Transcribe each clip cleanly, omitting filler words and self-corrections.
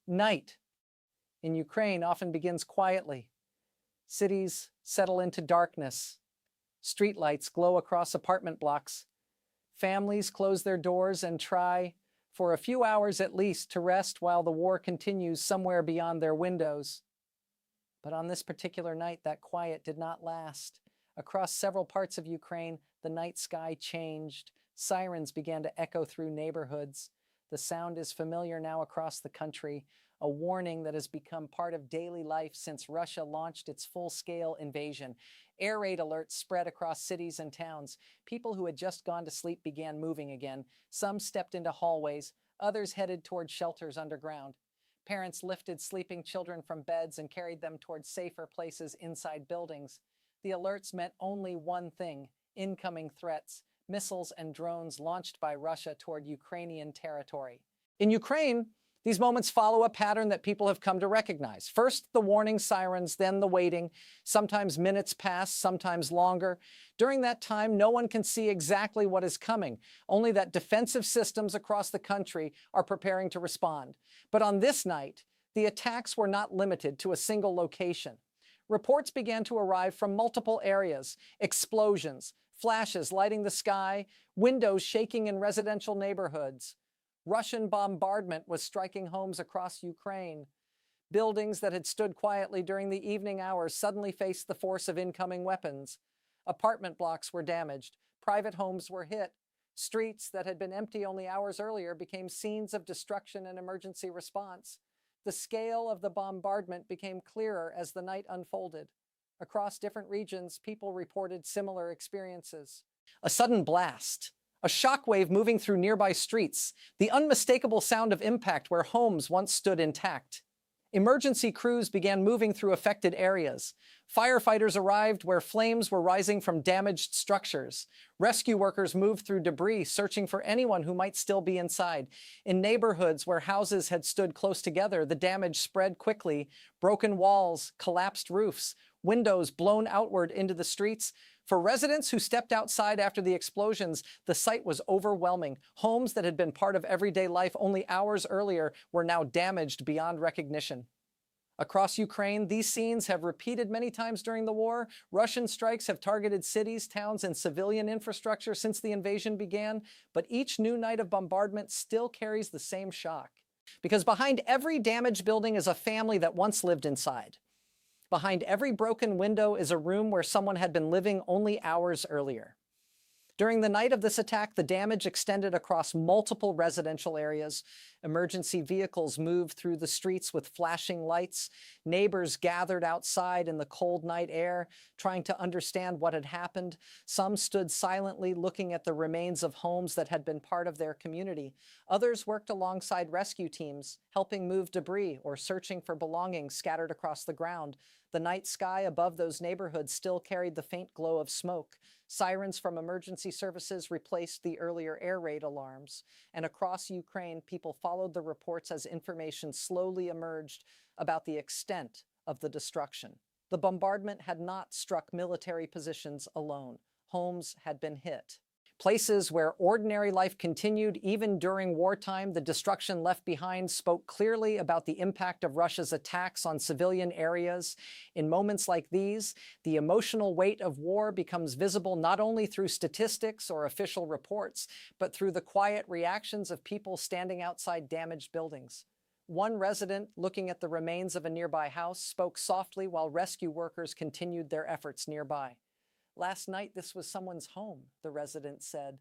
Night in Ukraine often begins quietly. Cities settle into darkness. Streetlights glow across apartment blocks. Families close their doors and try, for a few hours at least, to rest while the war continues somewhere beyond their windows. But on this particular night, that quiet did not last. Across several parts of Ukraine, the night sky changed. Sirens began to echo through neighborhoods. The sound is familiar now across the country, a warning that has become part of daily life since Russia launched its full-scale invasion. Air raid alerts spread across cities and towns. People who had just gone to sleep began moving again. Some stepped into hallways, others headed toward shelters underground. Parents lifted sleeping children from beds and carried them toward safer places inside buildings. The alerts meant only one thing: incoming threats, missiles and drones launched by Russia toward Ukrainian territory. In Ukraine, these moments follow a pattern that people have come to recognize. First, the warning sirens, then the waiting. Sometimes minutes pass, sometimes longer. During that time, no one can see exactly what is coming, only that defensive systems across the country are preparing to respond. But on this night, the attacks were not limited to a single location. Reports began to arrive from multiple areas: explosions, flashes lighting the sky, windows shaking in residential neighborhoods. Russian bombardment was striking homes across Ukraine. Buildings that had stood quietly during the evening hours suddenly faced the force of incoming weapons. Apartment blocks were damaged. Private homes were hit. Streets that had been empty only hours earlier became scenes of destruction and emergency response. The scale of the bombardment became clearer as the night unfolded. Across different regions, people reported similar experiences. A sudden blast, a shockwave moving through nearby streets, the unmistakable sound of impact where homes once stood intact. Emergency crews began moving through affected areas. Firefighters arrived where flames were rising from damaged structures. Rescue workers moved through debris, searching for anyone who might still be inside. In neighborhoods where houses had stood close together, the damage spread quickly. Broken walls, collapsed roofs, windows blown outward into the streets. For residents who stepped outside after the explosions, the sight was overwhelming. Homes that had been part of everyday life only hours earlier were now damaged beyond recognition. Across Ukraine, these scenes have repeated many times during the war. Russian strikes have targeted cities, towns, and civilian infrastructure since the invasion began, but each new night of bombardment still carries the same shock. Because behind every damaged building is a family that once lived inside. Behind every broken window is a room where someone had been living only hours earlier. During the night of this attack, the damage extended across multiple residential areas. Emergency vehicles moved through the streets with flashing lights. Neighbors gathered outside in the cold night air, trying to understand what had happened. Some stood silently looking at the remains of homes that had been part of their community. Others worked alongside rescue teams, helping move debris or searching for belongings scattered across the ground. The night sky above those neighborhoods still carried the faint glow of smoke. Sirens from emergency services replaced the earlier air raid alarms. And across Ukraine, people followed the reports as information slowly emerged about the extent of the destruction. The bombardment had not struck military positions alone. Homes had been hit. Places where ordinary life continued even during wartime, the destruction left behind spoke clearly about the impact of Russia's attacks on civilian areas. In moments like these, the emotional weight of war becomes visible not only through statistics or official reports, but through the quiet reactions of people standing outside damaged buildings. One resident, looking at the remains of a nearby house, spoke softly while rescue workers continued their efforts nearby. "Last night, this was someone's home," the resident said.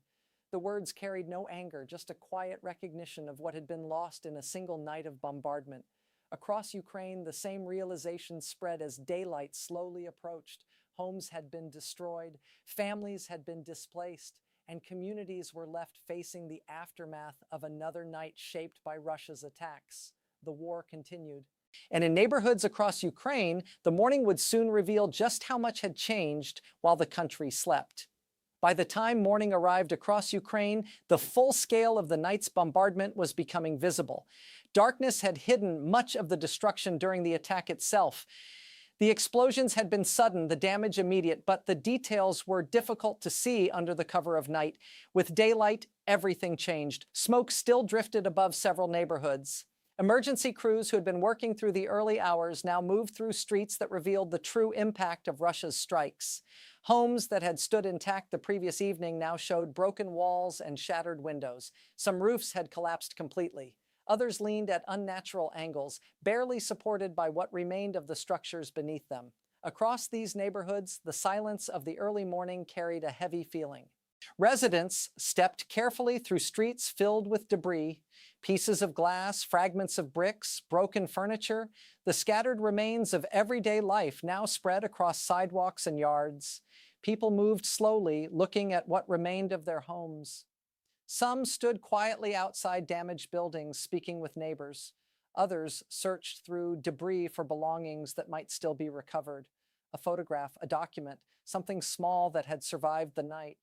The words carried no anger, just a quiet recognition of what had been lost in a single night of bombardment. Across Ukraine, the same realization spread as daylight slowly approached. Homes had been destroyed, families had been displaced, and communities were left facing the aftermath of another night shaped by Russia's attacks. The war continued. And in neighborhoods across Ukraine, the morning would soon reveal just how much had changed while the country slept. By the time morning arrived across Ukraine, the full scale of the night's bombardment was becoming visible. Darkness had hidden much of the destruction during the attack itself. The explosions had been sudden, the damage immediate, but the details were difficult to see under the cover of night. With daylight, everything changed. Smoke still drifted above several neighborhoods. Emergency crews who had been working through the early hours now moved through streets that revealed the true impact of Russia's strikes. Homes that had stood intact the previous evening now showed broken walls and shattered windows. Some roofs had collapsed completely. Others leaned at unnatural angles, barely supported by what remained of the structures beneath them. Across these neighborhoods, the silence of the early morning carried a heavy feeling. Residents stepped carefully through streets filled with debris, pieces of glass, fragments of bricks, broken furniture, the scattered remains of everyday life now spread across sidewalks and yards. People moved slowly, looking at what remained of their homes. Some stood quietly outside damaged buildings, speaking with neighbors. Others searched through debris for belongings that might still be recovered. A photograph, a document, something small that had survived the night.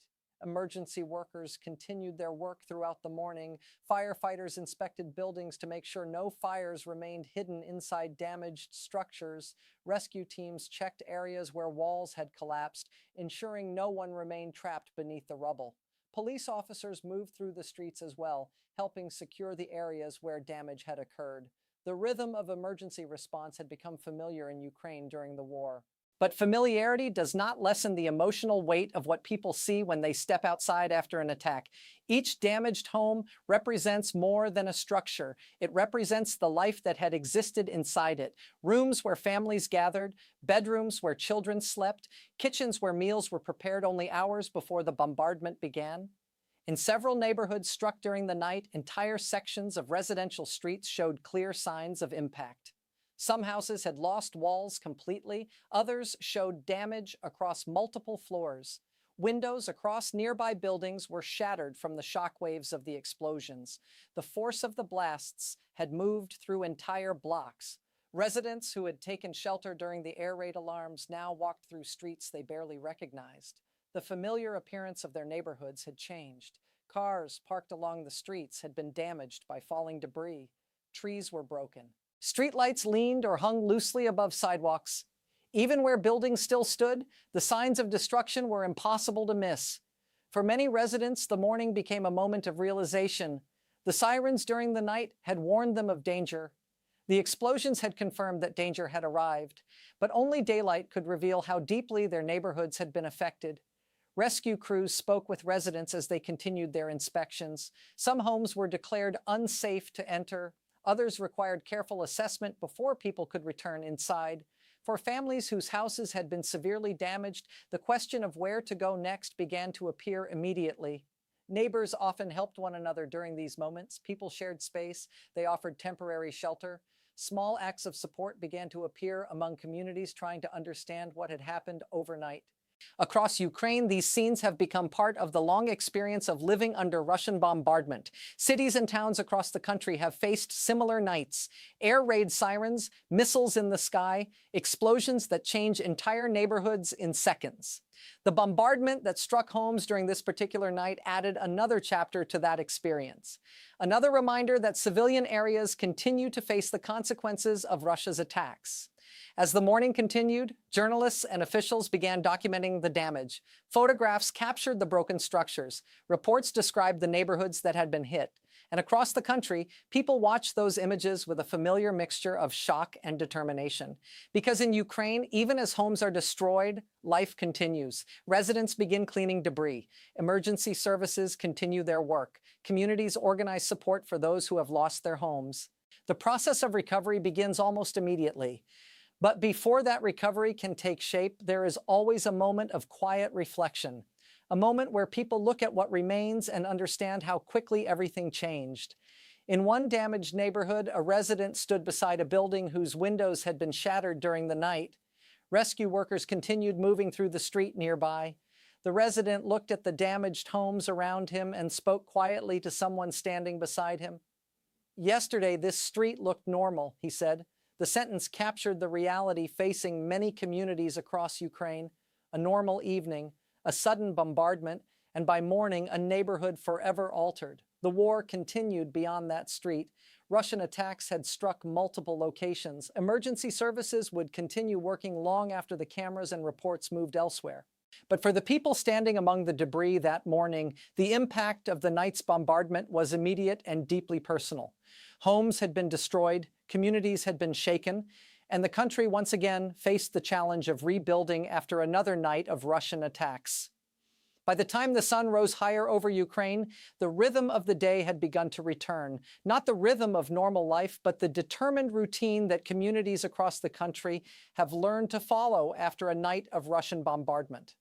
Emergency workers continued their work throughout the morning. Firefighters inspected buildings to make sure no fires remained hidden inside damaged structures. Rescue teams checked areas where walls had collapsed, ensuring no one remained trapped beneath the rubble. Police officers moved through the streets as well, helping secure the areas where damage had occurred. The rhythm of emergency response had become familiar in Ukraine during the war. But familiarity does not lessen the emotional weight of what people see when they step outside after an attack. Each damaged home represents more than a structure. It represents the life that had existed inside it. Rooms where families gathered, bedrooms where children slept, kitchens where meals were prepared only hours before the bombardment began. In several neighborhoods struck during the night, entire sections of residential streets showed clear signs of impact. Some houses had lost walls completely. Others showed damage across multiple floors. Windows across nearby buildings were shattered from the shockwaves of the explosions. The force of the blasts had moved through entire blocks. Residents who had taken shelter during the air raid alarms now walked through streets they barely recognized. The familiar appearance of their neighborhoods had changed. Cars parked along the streets had been damaged by falling debris. Trees were broken. Streetlights leaned or hung loosely above sidewalks. Even where buildings still stood, the signs of destruction were impossible to miss. For many residents, the morning became a moment of realization. The sirens during the night had warned them of danger. The explosions had confirmed that danger had arrived, but only daylight could reveal how deeply their neighborhoods had been affected. Rescue crews spoke with residents as they continued their inspections. Some homes were declared unsafe to enter. Others required careful assessment before people could return inside. For families whose houses had been severely damaged, the question of where to go next began to appear immediately. Neighbors often helped one another during these moments. People shared space. They offered temporary shelter. Small acts of support began to appear among communities trying to understand what had happened overnight. Across Ukraine, these scenes have become part of the long experience of living under Russian bombardment. Cities and towns across the country have faced similar nights. Air raid sirens, missiles in the sky, explosions that change entire neighborhoods in seconds. The bombardment that struck homes during this particular night added another chapter to that experience. Another reminder that civilian areas continue to face the consequences of Russia's attacks. As the morning continued, journalists and officials began documenting the damage. Photographs captured the broken structures. Reports described the neighborhoods that had been hit. And across the country, people watched those images with a familiar mixture of shock and determination. Because in Ukraine, even as homes are destroyed, life continues. Residents begin cleaning debris. Emergency services continue their work. Communities organize support for those who have lost their homes. The process of recovery begins almost immediately. But before that recovery can take shape, there is always a moment of quiet reflection, a moment where people look at what remains and understand how quickly everything changed. In one damaged neighborhood, a resident stood beside a building whose windows had been shattered during the night. Rescue workers continued moving through the street nearby. The resident looked at the damaged homes around him and spoke quietly to someone standing beside him. "Yesterday, this street looked normal," he said. The sentence captured the reality facing many communities across Ukraine: a normal evening, a sudden bombardment, and by morning, a neighborhood forever altered. The war continued beyond that street. Russian attacks had struck multiple locations. Emergency services would continue working long after the cameras and reports moved elsewhere. But for the people standing among the debris that morning, the impact of the night's bombardment was immediate and deeply personal. Homes had been destroyed, communities had been shaken, and the country once again faced the challenge of rebuilding after another night of Russian attacks. By the time the sun rose higher over Ukraine, the rhythm of the day had begun to return. Not the rhythm of normal life, but the determined routine that communities across the country have learned to follow after a night of Russian bombardment.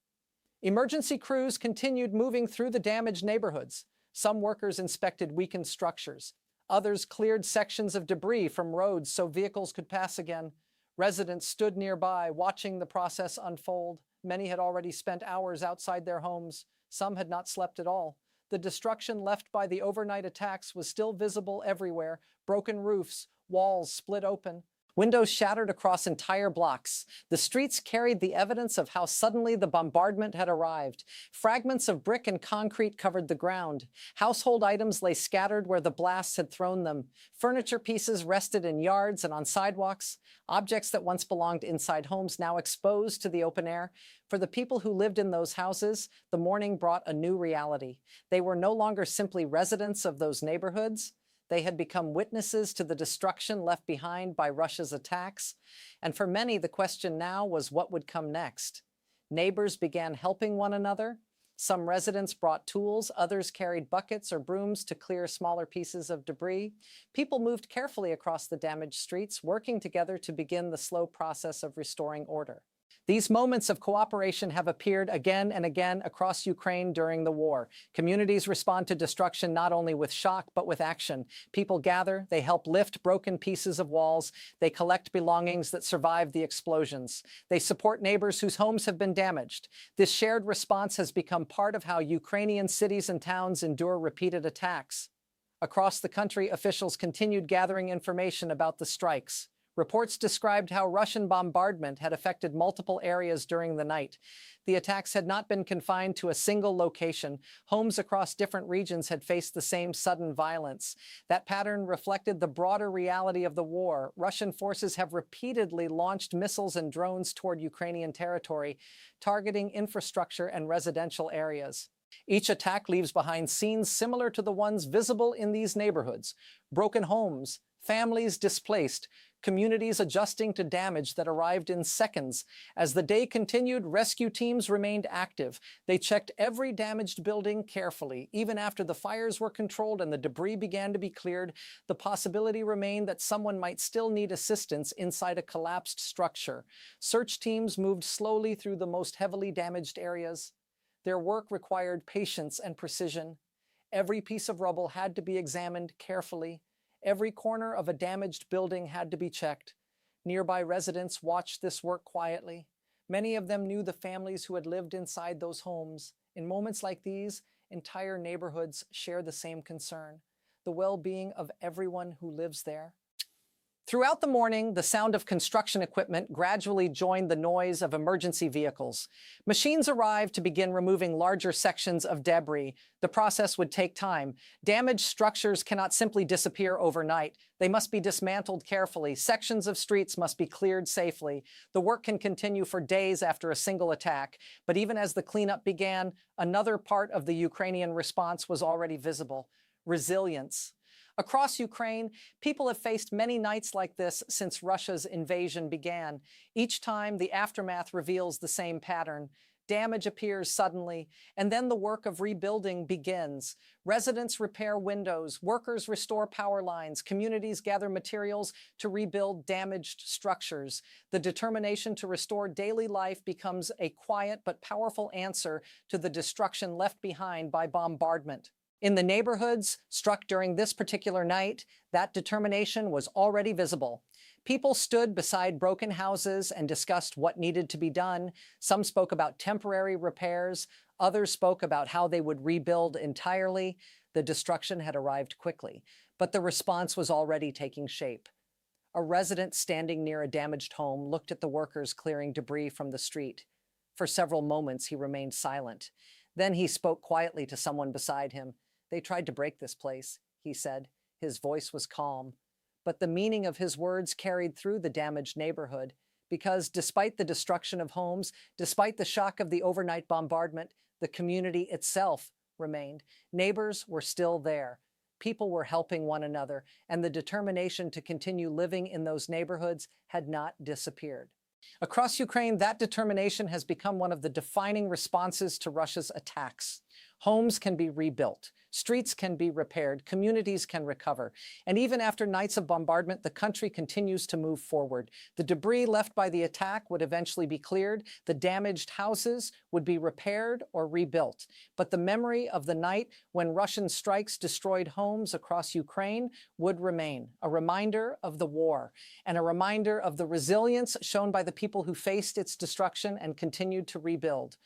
Emergency crews continued moving through the damaged neighborhoods. Some workers inspected weakened structures. Others cleared sections of debris from roads so vehicles could pass again. Residents stood nearby, watching the process unfold. Many had already spent hours outside their homes. Some had not slept at all. The destruction left by the overnight attacks was still visible everywhere. Broken roofs, walls split open. Windows shattered across entire blocks. The streets carried the evidence of how suddenly the bombardment had arrived. Fragments of brick and concrete covered the ground. Household items lay scattered where the blasts had thrown them. Furniture pieces rested in yards and on sidewalks. Objects that once belonged inside homes now exposed to the open air. For the people who lived in those houses, the morning brought a new reality. They were no longer simply residents of those neighborhoods. They had become witnesses to the destruction left behind by Russia's attacks. And for many, the question now was what would come next. Neighbors began helping one another. Some residents brought tools, others carried buckets or brooms to clear smaller pieces of debris. People moved carefully across the damaged streets, working together to begin the slow process of restoring order. These moments of cooperation have appeared again and again across Ukraine during the war. Communities respond to destruction not only with shock, but with action. People gather, they help lift broken pieces of walls, they collect belongings that survived the explosions. They support neighbors whose homes have been damaged. This shared response has become part of how Ukrainian cities and towns endure repeated attacks. Across the country, officials continued gathering information about the strikes. Reports described how Russian bombardment had affected multiple areas during the night. The attacks had not been confined to a single location. Homes across different regions had faced the same sudden violence. That pattern reflected the broader reality of the war. Russian forces have repeatedly launched missiles and drones toward Ukrainian territory, targeting infrastructure and residential areas. Each attack leaves behind scenes similar to the ones visible in these neighborhoods: broken homes, families displaced, communities adjusting to damage that arrived in seconds. As the day continued, rescue teams remained active. They checked every damaged building carefully. Even after the fires were controlled and the debris began to be cleared, the possibility remained that someone might still need assistance inside a collapsed structure. Search teams moved slowly through the most heavily damaged areas. Their work required patience and precision. Every piece of rubble had to be examined carefully. Every corner of a damaged building had to be checked. Nearby residents watched this work quietly. Many of them knew the families who had lived inside those homes. In moments like these, entire neighborhoods share the same concern: the well-being of everyone who lives there. Throughout the morning, the sound of construction equipment gradually joined the noise of emergency vehicles. Machines arrived to begin removing larger sections of debris. The process would take time. Damaged structures cannot simply disappear overnight. They must be dismantled carefully. Sections of streets must be cleared safely. The work can continue for days after a single attack. But even as the cleanup began, another part of the Ukrainian response was already visible: resilience. Across Ukraine, people have faced many nights like this since Russia's invasion began. Each time, the aftermath reveals the same pattern. Damage appears suddenly, and then the work of rebuilding begins. Residents repair windows, workers restore power lines, communities gather materials to rebuild damaged structures. The determination to restore daily life becomes a quiet but powerful answer to the destruction left behind by bombardment. In the neighborhoods struck during this particular night, that determination was already visible. People stood beside broken houses and discussed what needed to be done. Some spoke about temporary repairs. Others spoke about how they would rebuild entirely. The destruction had arrived quickly, but the response was already taking shape. A resident standing near a damaged home looked at the workers clearing debris from the street. For several moments, he remained silent. Then he spoke quietly to someone beside him. "They tried to break this place," he said. His voice was calm, but the meaning of his words carried through the damaged neighborhood, because despite the destruction of homes, despite the shock of the overnight bombardment, the community itself remained. Neighbors were still there. people were helping one another, and the determination to continue living in those neighborhoods had not disappeared. Across Ukraine, that determination has become one of the defining responses to Russia's attacks. Homes can be rebuilt, streets can be repaired, communities can recover. And even after nights of bombardment, the country continues to move forward. The debris left by the attack would eventually be cleared. The damaged houses would be repaired or rebuilt. But the memory of the night when Russian strikes destroyed homes across Ukraine would remain, a reminder of the war and a reminder of the resilience shown by the people who faced its destruction and continued to rebuild.